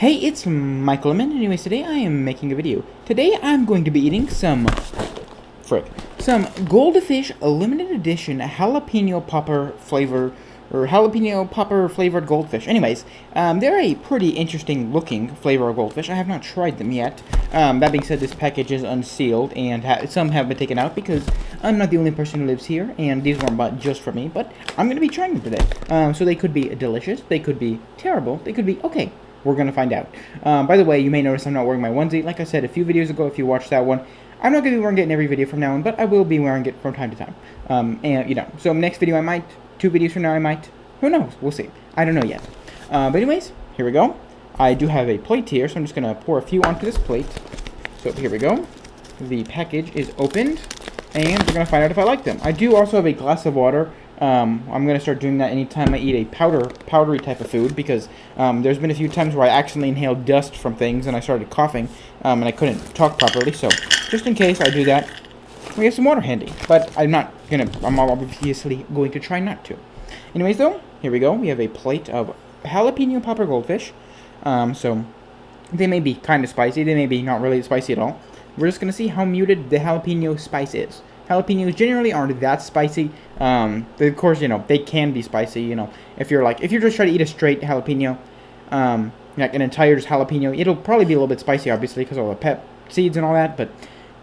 Hey, it's Michael Lemon. Anyways, today I am making a video. Today I'm going to be eating some Goldfish limited edition jalapeno popper flavor, or jalapeno popper flavored goldfish. Anyways, they're a pretty interesting looking flavor of goldfish. I have not tried them yet. That being said, this package is unsealed, and some have been taken out because I'm not the only person who lives here, and these weren't bought just for me. But I'm going to be trying them today. So they could be delicious, they could be terrible, they could be okay. We're going to find out. By the way, you may notice I'm not wearing my onesie. Like I said a few videos ago, if you watched that one, I'm not going to be wearing it in every video from now on, but I will be wearing it from time to time. So next video I might, 2 videos from now I might. Who knows? We'll see. I don't know yet. But anyways, here we go. I do have a plate here, so I'm just going to pour a few onto this plate. So here we go. The package is opened, and we're going to find out if I like them. I do also have a glass of water. I'm going to start doing that anytime I eat a powdery type of food, because there's been a few times where I accidentally inhaled dust from things and I started coughing, and I couldn't talk properly. So just in case I do that, we have some water handy. But I'm obviously going to try not to. Anyways, though, here we go. We have a plate of jalapeno popper goldfish. So they may be kind of spicy. They may be not really spicy at all. We're just going to see how muted the jalapeno spice is. Jalapenos generally aren't that spicy. Of course, they can be spicy. If you're just trying to eat a straight jalapeno, like an entire just jalapeno, it'll probably be a little bit spicy, obviously, because of all the pep seeds and all that. But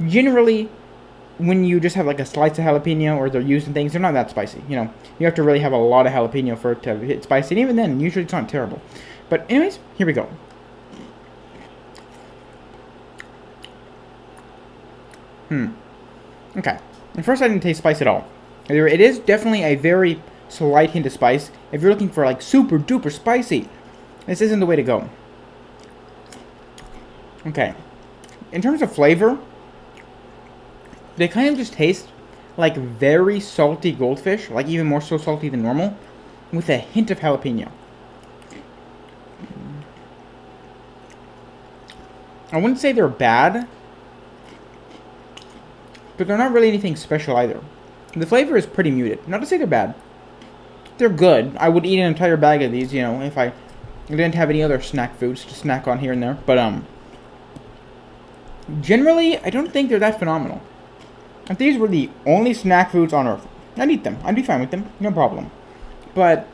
generally, when you just have like a slice of jalapeno, or they're used in things, they're not that spicy. You have to really have a lot of jalapeno for it to hit spicy, and even then, usually it's not terrible. But anyways, here we go. Okay. And first, I didn't taste spice at all. It is definitely a very slight hint of spice. If you're looking for like super duper spicy, this isn't the way to go. Okay. In terms of flavor, they kind of just taste like very salty goldfish, like even more so salty than normal, with a hint of jalapeno. I wouldn't say they're bad, but they're not really anything special either. The flavor is pretty muted. Not to say they're bad. They're good. I would eat an entire bag of these, if I didn't have any other snack foods to snack on here and there. But, generally, I don't think they're that phenomenal. If these were the only snack foods on Earth, I'd eat them. I'd be fine with them. No problem. But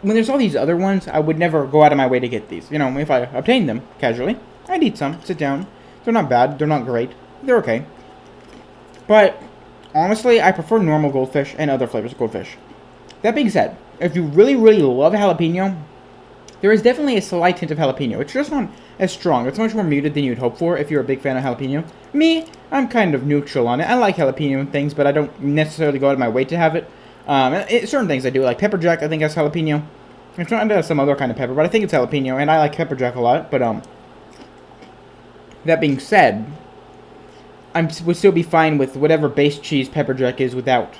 when there's all these other ones, I would never go out of my way to get these. If I obtained them casually, I'd eat some, sit down. They're not bad. They're not great. They're okay. But honestly, I prefer normal goldfish and other flavors of goldfish. That being said, if you really, really love jalapeno, there is definitely a slight hint of jalapeno. It's just not as strong. It's much more muted than you'd hope for if you're a big fan of jalapeno. Me, I'm kind of neutral on it. I like jalapeno and things, but I don't necessarily go out of my way to have it. Certain things I do, like pepper jack, I think has jalapeno. It's not some other kind of pepper, but I think it's jalapeno, and I like pepper jack a lot. But that being said, would still be fine with whatever base cheese pepper jack is without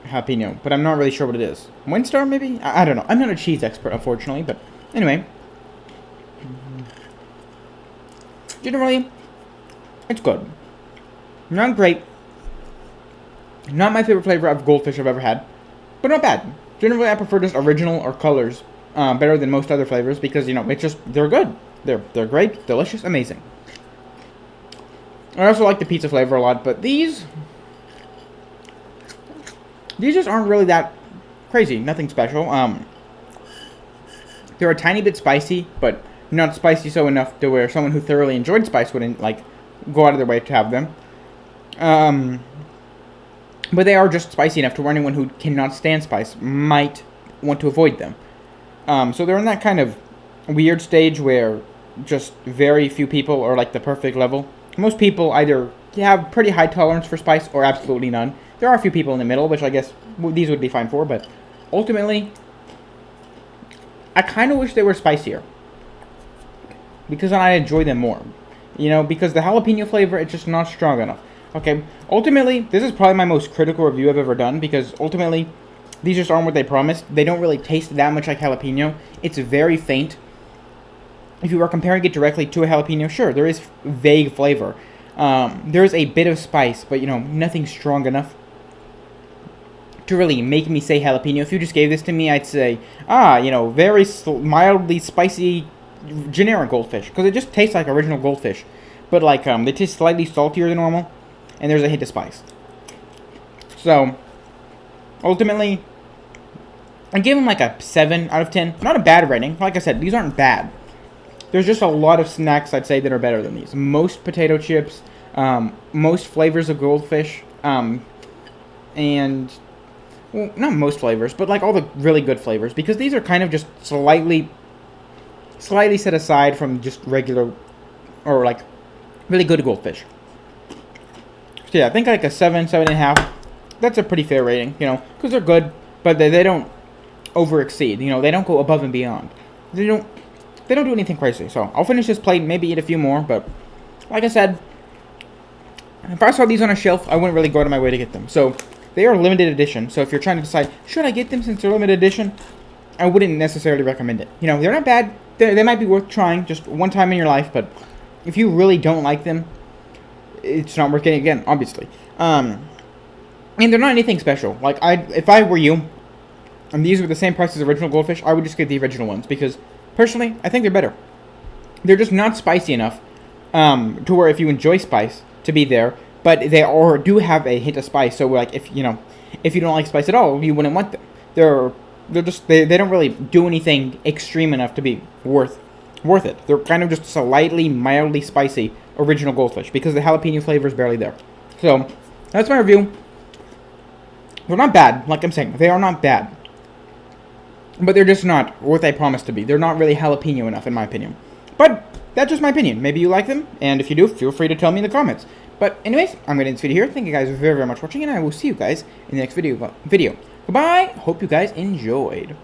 jalapeno, but I'm not really sure what it is. Windstar, maybe? I don't know. I'm not a cheese expert, unfortunately, but anyway. Generally, it's good. Not great. Not my favorite flavor of goldfish I've ever had, but not bad. Generally, I prefer just original or colors better than most other flavors because, it's just, they're good. They're great, delicious, amazing. I also like the pizza flavor a lot, but these just aren't really that crazy. Nothing special. They're a tiny bit spicy, but not spicy so enough to where someone who thoroughly enjoyed spice wouldn't, go out of their way to have them. But they are just spicy enough to where anyone who cannot stand spice might want to avoid them. So they're in that kind of weird stage where just very few people are, the perfect level. Most people either have pretty high tolerance for spice or absolutely none. There are a few people in the middle, which I guess these would be fine for, but ultimately, I kind of wish they were spicier. Because then I'd enjoy them more. Because the jalapeno flavor, it's just not strong enough. Okay, ultimately, this is probably my most critical review I've ever done, because ultimately, these just aren't what they promised. They don't really taste that much like jalapeno. It's very faint. If you are comparing it directly to a jalapeno, sure, there is vague flavor. There is a bit of spice, but, nothing strong enough to really make me say jalapeno. If you just gave this to me, I'd say, very mildly spicy generic Goldfish, because it just tastes like original Goldfish, but like they taste slightly saltier than normal, and there's a hint of spice. So ultimately, I give them like a 7 out of 10. Not a bad rating. Like I said, these aren't bad. There's just a lot of snacks I'd say that are better than these. Most potato chips, most flavors of Goldfish, and well, not most flavors, but like all the really good flavors, because these are kind of just slightly set aside from just regular or like really good Goldfish. So yeah, I think like a 7, 7.5. That's a pretty fair rating, you know, because they're good, but they don't over exceed. You know, they don't go above and beyond. They don't do anything crazy. So I'll finish this plate, maybe eat a few more, but like I said, if I saw these on a shelf, I wouldn't really go out of my way to get them. So they are limited edition. So if you're trying to decide, should I get them since they're limited edition, I wouldn't necessarily recommend it. You know, they're not bad. They might be worth trying just one time in your life, but if you really don't like them, it's not worth getting again, obviously. And they're not anything special. Like, if I were you, and these were the same price as original Goldfish, I would just get the original ones, because personally, I think they're better. They're just not spicy enough to where if you enjoy spice, to be there, but they do have a hint of spice. So like, if you don't like spice at all, you wouldn't want them. They don't really do anything extreme enough to be worth it. They're kind of just slightly mildly spicy original Goldfish, because the jalapeno flavor is barely there. So that's my review. They're not bad, like I'm saying, they are not bad, but they're just not what they promise to be. They're not really jalapeno enough, in my opinion. But that's just my opinion. Maybe you like them, and if you do, feel free to tell me in the comments. But anyways, I'm going to end this video here. Thank you guys very, very much for watching, and I will see you guys in the next video. Goodbye. Hope you guys enjoyed.